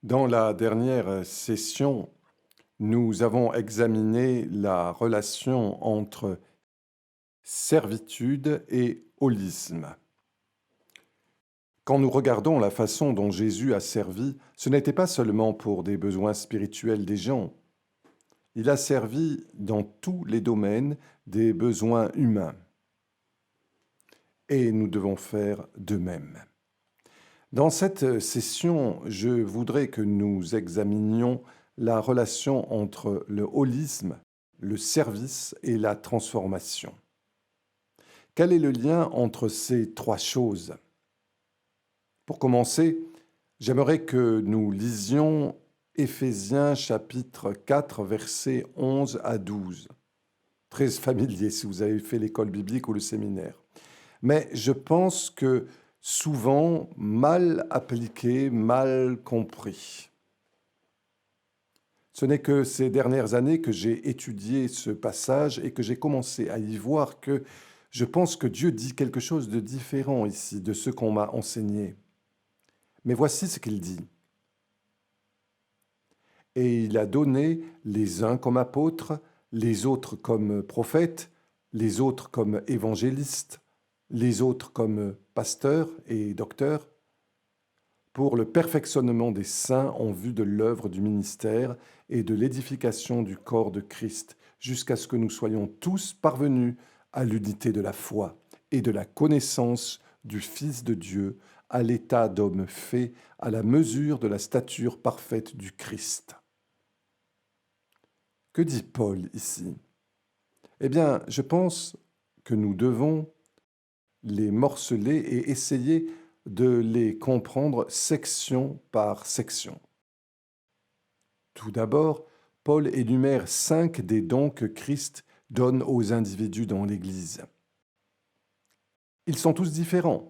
Dans la dernière session, nous avons examiné la relation entre servitude et holisme. Quand nous regardons la façon dont Jésus a servi, ce n'était pas seulement pour des besoins spirituels des gens. Il a servi dans tous les domaines des besoins humains. Et nous devons faire de même. Dans cette session, je voudrais que nous examinions la relation entre le holisme, le service et la transformation. Quel est le lien entre ces trois choses? Pour commencer, j'aimerais que nous lisions Éphésiens chapitre 4, versets 11 à 12. Très familier si vous avez fait l'école biblique ou le séminaire. Mais je pense que souvent mal appliqué, mal compris. Ce n'est que ces dernières années que j'ai étudié ce passage et que j'ai commencé à y voir que je pense que Dieu dit quelque chose de différent ici de ce qu'on m'a enseigné. Mais voici ce qu'il dit. Et il a donné les uns comme apôtres, les autres comme prophètes, les autres comme évangélistes, les autres comme pasteurs et docteurs, pour le perfectionnement des saints en vue de l'œuvre du ministère et de l'édification du corps de Christ, jusqu'à ce que nous soyons tous parvenus à l'unité de la foi et de la connaissance du Fils de Dieu, à l'état d'homme fait, à la mesure de la stature parfaite du Christ. Que dit Paul ici? Eh bien, je pense que nous devons les morceler et essayer de les comprendre section par section. Tout d'abord, Paul énumère 5 des dons que Christ donne aux individus dans l'Église. Ils sont tous différents.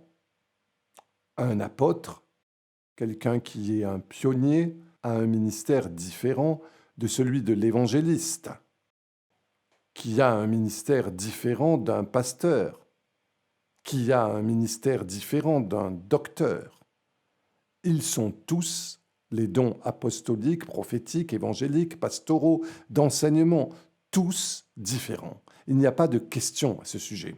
Un apôtre, quelqu'un qui est un pionnier, a un ministère différent de celui de l'évangéliste, qui a un ministère différent d'un pasteur, qui a un ministère différent d'un docteur. Ils sont tous les dons apostoliques, prophétiques, évangéliques, pastoraux, d'enseignement, tous différents. Il n'y a pas de question à ce sujet.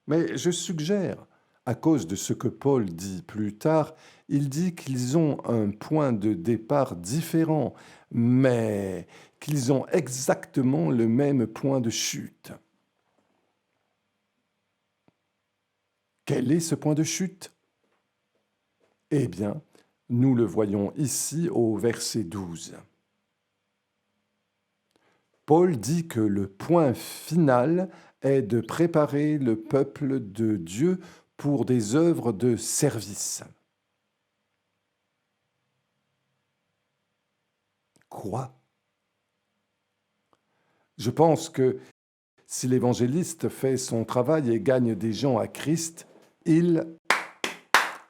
Mais je suggère, à cause de ce que Paul dit plus tard, il dit qu'ils ont un point de départ différent, mais qu'ils ont exactement le même point de chute. Quel est ce point de chute? Eh bien, nous le voyons ici au verset 12. Paul dit que le point final est de préparer le peuple de Dieu pour des œuvres de service. Quoi? Je pense que si l'évangéliste fait son travail et gagne des gens à Christ, il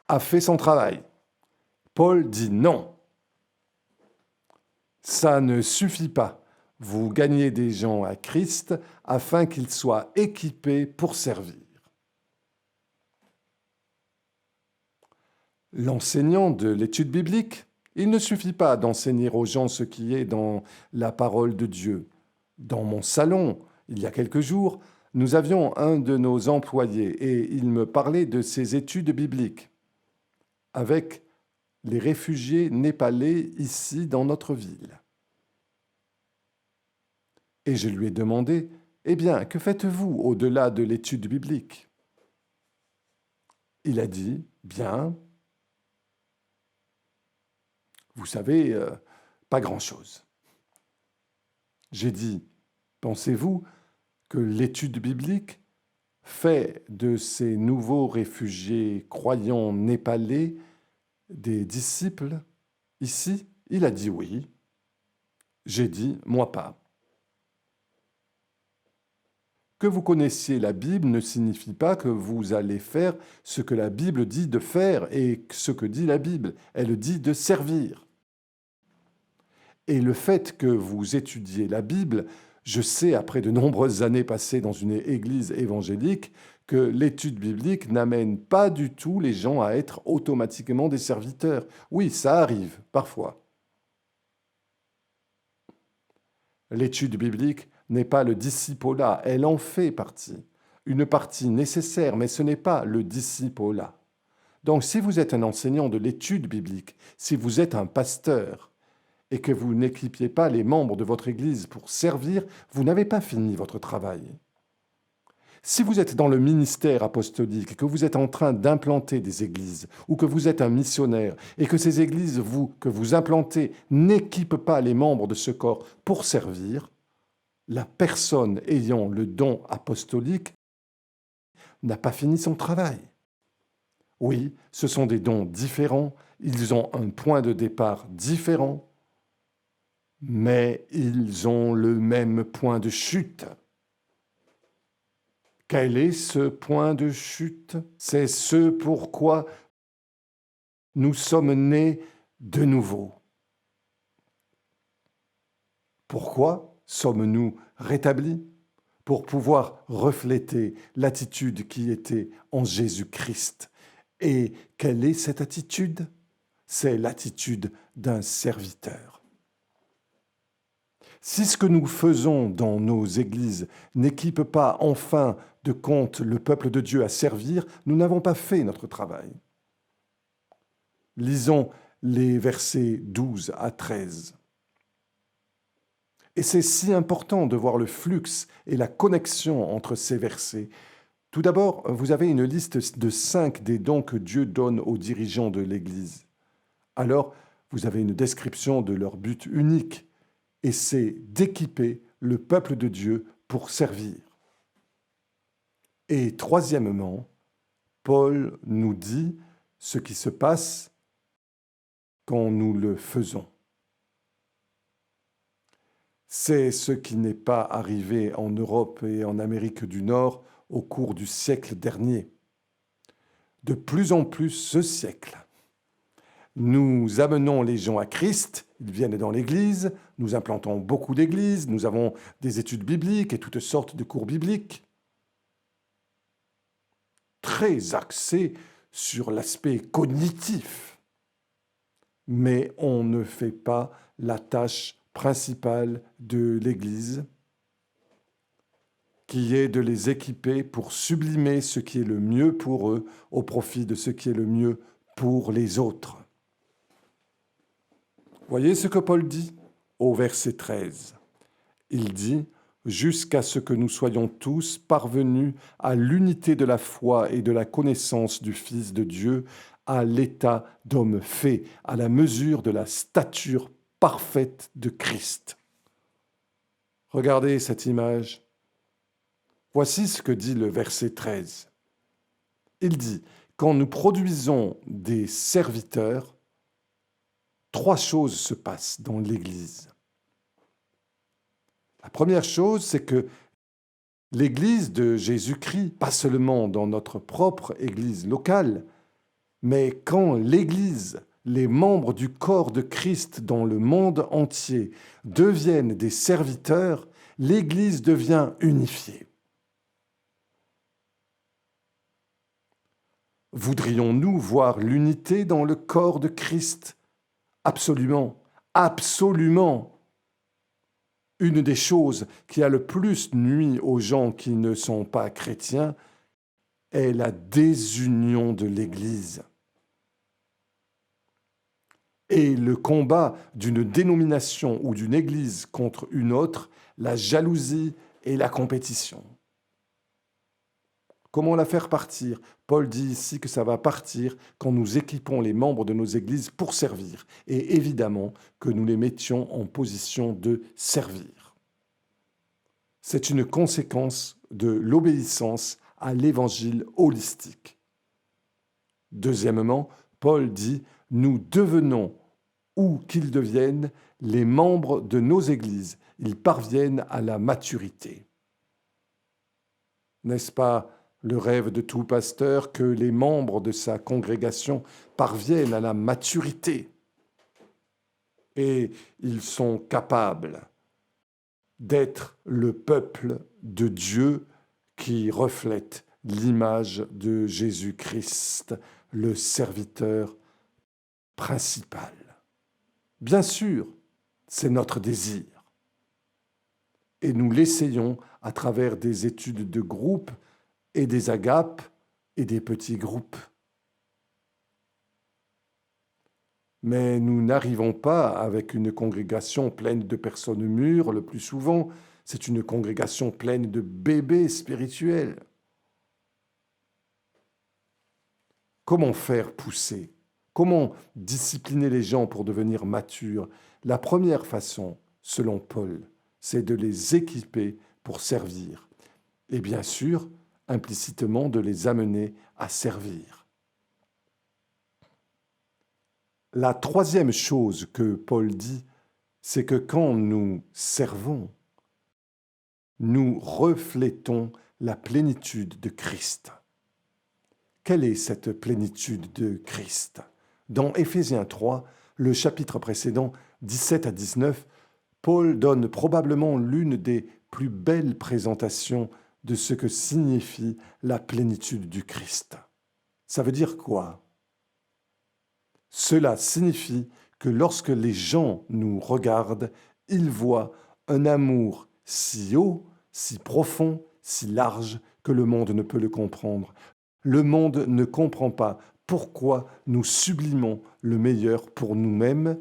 a fait son travail. Paul dit non. Ça ne suffit pas. Vous gagnez des gens à Christ afin qu'ils soient équipés pour servir. L'enseignant de l'étude biblique, il ne suffit pas d'enseigner aux gens ce qui est dans la parole de Dieu. Dans mon salon, il y a quelques jours, nous avions un de nos employés et il me parlait de ses études bibliques avec les réfugiés népalais ici dans notre ville. Et je lui ai demandé, eh bien, que faites-vous au-delà de l'étude biblique? Il a dit, bien, vous savez, pas grand-chose. J'ai dit, pensez-vous que l'étude biblique fait de ces nouveaux réfugiés croyants népalais des disciples ici? Il a dit oui. J'ai dit, moi pas. Que vous connaissiez la Bible ne signifie pas que vous allez faire ce que la Bible dit de faire et ce que dit la Bible. Elle dit de servir. Et le fait que vous étudiez la Bible, je sais, après de nombreuses années passées dans une église évangélique, que l'étude biblique n'amène pas du tout les gens à être automatiquement des serviteurs. Oui, ça arrive, parfois. L'étude biblique n'est pas le discipolat, elle en fait partie. Une partie nécessaire, mais ce n'est pas le discipolat. Donc si vous êtes un enseignant de l'étude biblique, si vous êtes un pasteur et que vous n'équipiez pas les membres de votre Église pour servir, vous n'avez pas fini votre travail. Si vous êtes dans le ministère apostolique, que vous êtes en train d'implanter des églises, ou que vous êtes un missionnaire, et que ces églises que vous implantez n'équipent pas les membres de ce corps pour servir, la personne ayant le don apostolique n'a pas fini son travail. Oui, ce sont des dons différents, ils ont un point de départ différent, mais ils ont le même point de chute. Quel est ce point de chute? C'est ce pourquoi nous sommes nés de nouveau. Pourquoi sommes-nous rétablis? Pour pouvoir refléter l'attitude qui était en Jésus-Christ. Et quelle est cette attitude? C'est l'attitude d'un serviteur. Si ce que nous faisons dans nos églises n'équipe pas enfin de compte le peuple de Dieu à servir, nous n'avons pas fait notre travail. Lisons les versets 12 à 13. Et c'est si important de voir le flux et la connexion entre ces versets. Tout d'abord, vous avez une liste de 5 des dons que Dieu donne aux dirigeants de l'Église. Alors, vous avez une description de leur but unique, et c'est d'équiper le peuple de Dieu pour servir. Et troisièmement, Paul nous dit ce qui se passe quand nous le faisons. C'est ce qui n'est pas arrivé en Europe et en Amérique du Nord au cours du siècle dernier. De plus en plus ce siècle, nous amenons les gens à Christ, ils viennent dans l'Église, nous implantons beaucoup d'églises, nous avons des études bibliques et toutes sortes de cours bibliques, très axés sur l'aspect cognitif. Mais on ne fait pas la tâche principale de l'Église, qui est de les équiper pour sublimer ce qui est le mieux pour eux au profit de ce qui est le mieux pour les autres. Voyez ce que Paul dit au verset 13. Il dit « Jusqu'à ce que nous soyons tous parvenus à l'unité de la foi et de la connaissance du Fils de Dieu, à l'état d'homme fait, à la mesure de la stature parfaite de Christ. » Regardez cette image. Voici ce que dit le verset 13. Il dit « Quand nous produisons des serviteurs, 3 choses se passent dans l'Église. La première chose, c'est que l'Église de Jésus-Christ, pas seulement dans notre propre Église locale, mais quand l'Église, les membres du corps de Christ dans le monde entier deviennent des serviteurs, l'Église devient unifiée. Voudrions-nous voir l'unité dans le corps de Christ? Absolument, absolument. Une des choses qui a le plus nui aux gens qui ne sont pas chrétiens est la désunion de l'Église. Et le combat d'une dénomination ou d'une Église contre une autre, la jalousie et la compétition. Comment la faire partir? Paul dit ici que ça va partir quand nous équipons les membres de nos églises pour servir, et évidemment que nous les mettions en position de servir. C'est une conséquence de l'obéissance à l'évangile holistique. Deuxièmement, Paul dit « Nous devenons, ou qu'ils deviennent, les membres de nos églises. Ils parviennent à la maturité. » N'est-ce pas le rêve de tout pasteur que les membres de sa congrégation parviennent à la maturité? Et ils sont capables d'être le peuple de Dieu qui reflète l'image de Jésus-Christ, le serviteur principal. Bien sûr, c'est notre désir. Et nous l'essayons à travers des études de groupe et des agapes et des petits groupes. Mais nous n'arrivons pas avec une congrégation pleine de personnes mûres, le plus souvent, c'est une congrégation pleine de bébés spirituels. Comment faire pousser? Comment discipliner les gens pour devenir matures? La première façon, selon Paul, c'est de les équiper pour servir. Et bien sûr, implicitement, de les amener à servir. La troisième chose que Paul dit, c'est que quand nous servons, nous reflétons la plénitude de Christ. Quelle est cette plénitude de Christ? Dans Éphésiens 3, le chapitre précédent, 17 à 19, Paul donne probablement l'une des plus belles présentations de ce que signifie la plénitude du Christ. Ça veut dire quoi? Cela signifie que lorsque les gens nous regardent, ils voient un amour si haut, si profond, si large que le monde ne peut le comprendre. Le monde ne comprend pas pourquoi nous sublimons le meilleur pour nous-mêmes,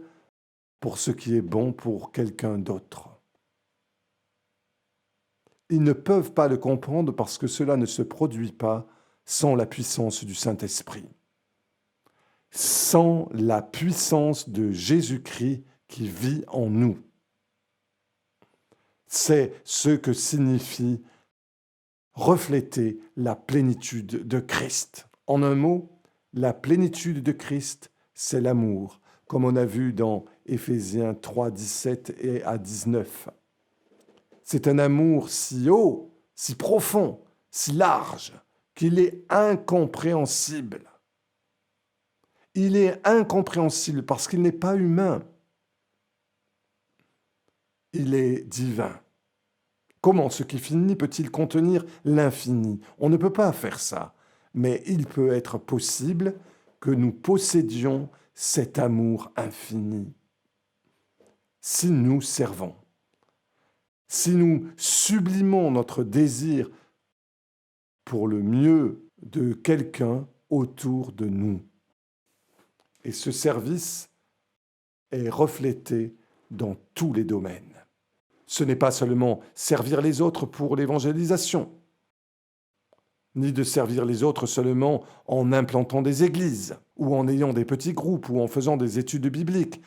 pour ce qui est bon pour quelqu'un d'autre. Ils ne peuvent pas le comprendre parce que cela ne se produit pas sans la puissance du Saint-Esprit, sans la puissance de Jésus-Christ qui vit en nous. C'est ce que signifie refléter la plénitude de Christ. En un mot, la plénitude de Christ, c'est l'amour, comme on a vu dans Éphésiens 3, 17 et à 19. C'est un amour si haut, si profond, si large, qu'il est incompréhensible. Il est incompréhensible parce qu'il n'est pas humain. Il est divin. Comment ce qui finit peut-il contenir l'infini? On ne peut pas faire ça, mais il peut être possible que nous possédions cet amour infini. Si nous servons, si nous sublimons notre désir pour le mieux de quelqu'un autour de nous. Et ce service est reflété dans tous les domaines. Ce n'est pas seulement servir les autres pour l'évangélisation, ni de servir les autres seulement en implantant des églises, ou en ayant des petits groupes, ou en faisant des études bibliques.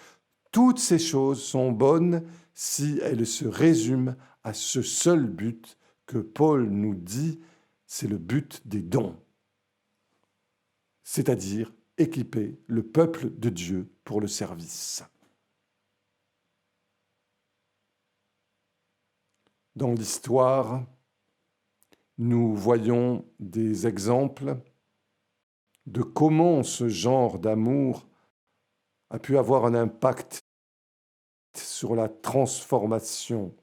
Toutes ces choses sont bonnes si elles se résument à ce seul but que Paul nous dit, c'est le but des dons, c'est-à-dire équiper le peuple de Dieu pour le service. Dans l'histoire, nous voyons des exemples de comment ce genre d'amour a pu avoir un impact sur la transformation.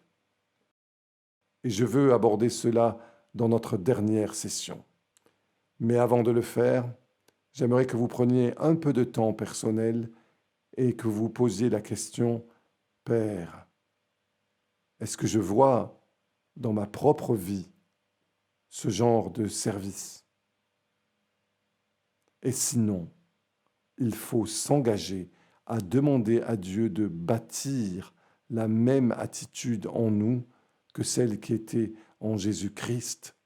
Et je veux aborder cela dans notre dernière session. Mais avant de le faire, j'aimerais que vous preniez un peu de temps personnel et que vous posiez la question, Père, est-ce que je vois dans ma propre vie ce genre de service? Et sinon, il faut s'engager à demander à Dieu de bâtir la même attitude en nous que celle qui était en Jésus-Christ,